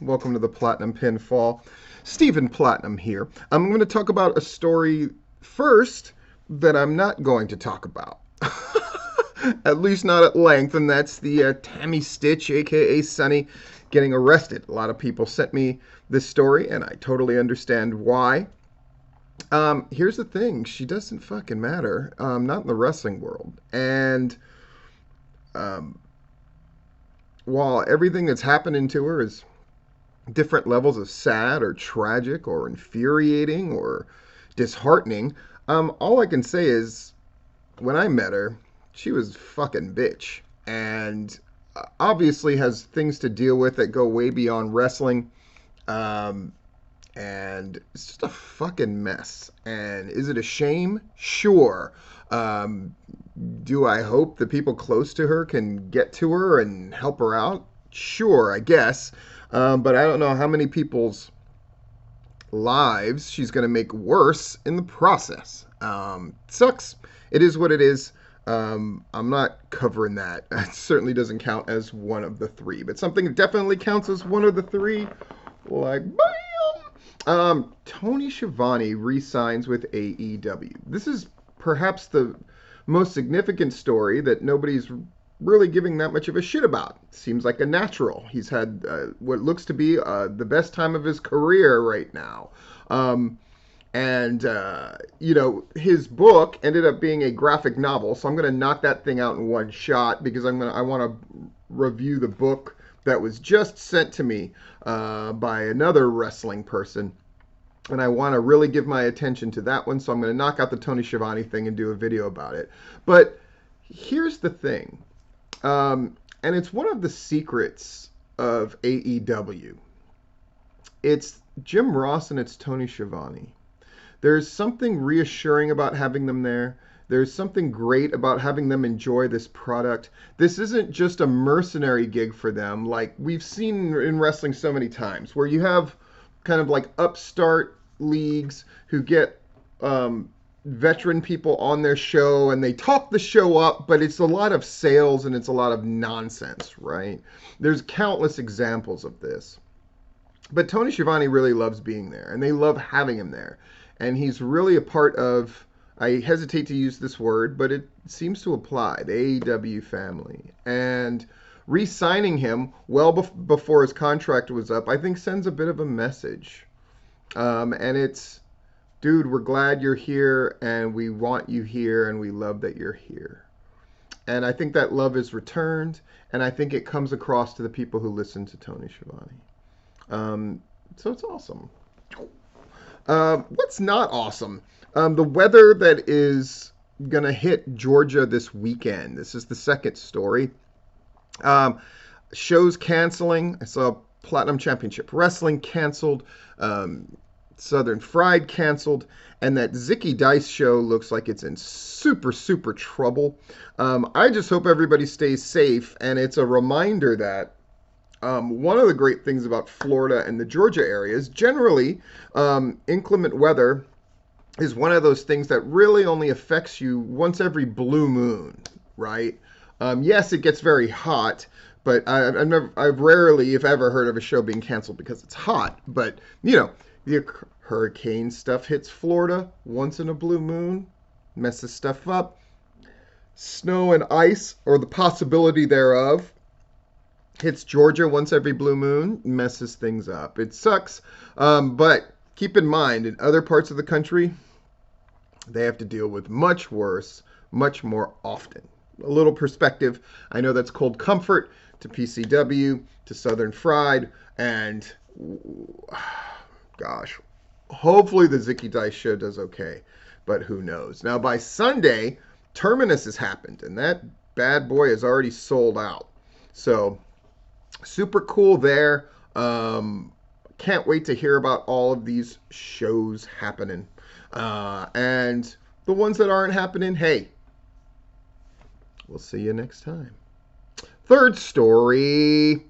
Welcome to the Platinum Pinfall. Stephen Platinum here. I'm going to talk about a story first that I'm not going to talk about. At least not at length, and that's the Tammy Stych, aka Sunny, getting arrested. A lot of people sent me this story, and I totally understand why. Here's the thing. She doesn't fucking matter. Not in the wrestling world. And um, while everything that's happening to her is different levels of sad or tragic or infuriating or disheartening, all I can say is when I met her, she was fucking bitch. And obviously has things to deal with that go way beyond wrestling. Um, and it's just a fucking mess. And is it a shame? Sure. Um, do I hope the people close to her can get to her and help her out? Sure, I guess. But I don't know how many people's lives she's going to make worse in the process. Sucks. It is what it is. I'm not covering that. It certainly doesn't count as one of the three, but something that definitely counts as one of the three, like bam! Tony Schiavone re-signs with AEW. This is perhaps the most significant story that nobody's really giving that much of a shit about. Seems like a natural. He's had what looks to be the best time of his career right now. His book ended up being a graphic novel, so I'm going to knock that thing out in one shot because I want to review the book that was just sent to me by another wrestling person. And I want to really give my attention to that one, so I'm going to knock out the Tony Schiavone thing and do a video about it. But here's the thing, and it's one of the secrets of AEW. It's Jim Ross and it's Tony Schiavone. There's something reassuring about having them there. There's something great about having them enjoy this product. This isn't just a mercenary gig for them like we've seen in wrestling so many times, where you have kind of like upstart leagues who get veteran people on their show and they talk the show up, but it's a lot of sales and it's a lot of nonsense, right? There's countless examples of this. But Tony Schiavone really loves being there, and they love having him there. And he's really a part of, I hesitate to use this word, but it seems to apply, the AEW family. And re-signing him well before his contract was up, I think sends a bit of a message. And it's, dude, we're glad you're here, and we want you here, and we love that you're here. And I think that love is returned, and I think it comes across to the people who listen to Tony Schiavone. So it's awesome. What's not awesome? The weather that is going to hit Georgia this weekend. This is the second story. Shows canceling. I saw Platinum Championship Wrestling canceled. Southern Fried canceled. And that Zicky Dice show looks like it's in super, super trouble. I just hope everybody stays safe. And it's a reminder that one of the great things about Florida and the Georgia area is generally inclement weather is one of those things that really only affects you once every blue moon, right? Yes, it gets very hot, but I've rarely, if ever, heard of a show being canceled because it's hot. But, the hurricane stuff hits Florida once in a blue moon, messes stuff up. Snow and ice, or the possibility thereof, hits Georgia once every blue moon, messes things up. It sucks, but keep in mind, in other parts of the country, they have to deal with much worse, much more often. A little perspective. I know that's cold comfort to PCW, to Southern Fried, and gosh, hopefully the Zicky Dice show does okay, but who knows. Now, by Sunday, Terminus has happened, and that bad boy is already sold out. So, super cool there. Can't wait to hear about all of these shows happening. And the ones that aren't happening, hey, we'll see you next time. Third story.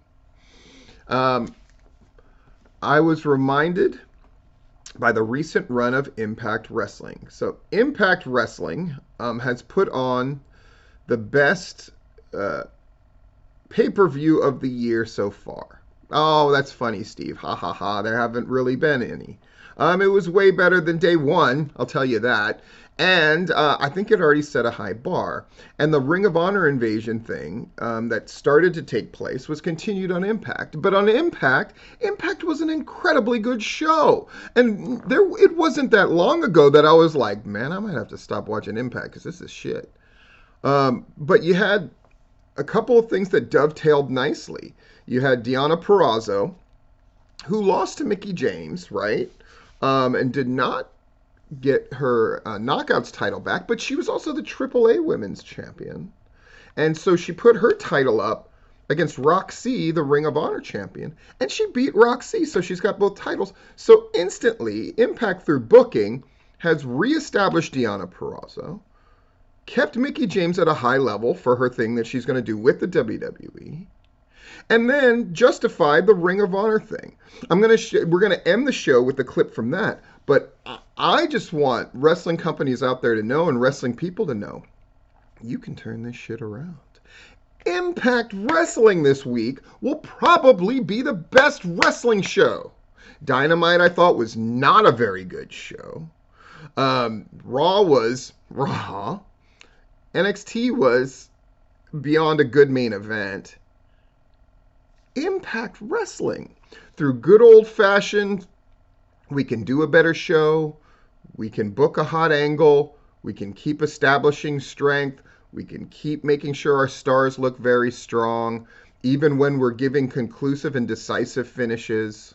I was reminded by the recent run of Impact Wrestling. So Impact Wrestling has put on the best pay-per-view of the year so far. Oh, that's funny, Steve. Ha ha ha. There haven't really been any. It was way better than day one, I'll tell you that. And I think it already set a high bar. And the Ring of Honor invasion thing that started to take place was continued on Impact. But on Impact, Impact was an incredibly good show. And it wasn't that long ago that I was like, man, I might have to stop watching Impact because this is shit. But you had a couple of things that dovetailed nicely. You had Deonna Purrazzo, who lost to Mickie James, right? And did not get her Knockouts title back, but she was also the AAA Women's Champion. And so she put her title up against Roxy, the Ring of Honor champion, and she beat Roxy, so she's got both titles. So instantly, Impact through booking has reestablished Deonna Purrazzo, kept Mickie James at a high level for her thing that she's going to do with the WWE, and then justified the Ring of Honor thing. We're going to end the show with the clip from that, but I just want wrestling companies out there to know and wrestling people to know, you can turn this shit around. Impact Wrestling this week will probably be the best wrestling show. Dynamite, I thought, was not a very good show. Raw was raw. NXT was beyond a good main event. Impact Wrestling, through good old-fashioned, we can do a better show, we can book a hot angle, we can keep establishing strength, we can keep making sure our stars look very strong, even when we're giving conclusive and decisive finishes.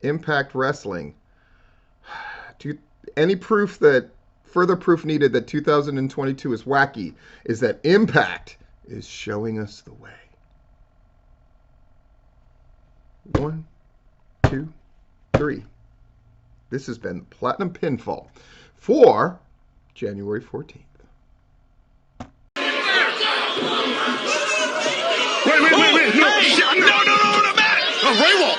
Impact Wrestling. Any proof that, further proof needed that 2022 is wacky, is that Impact is showing us the way. 1, 2, 3. This has been Platinum Pinfall for January 14th. Wait. No, shit. No, Matt. Ray Wall.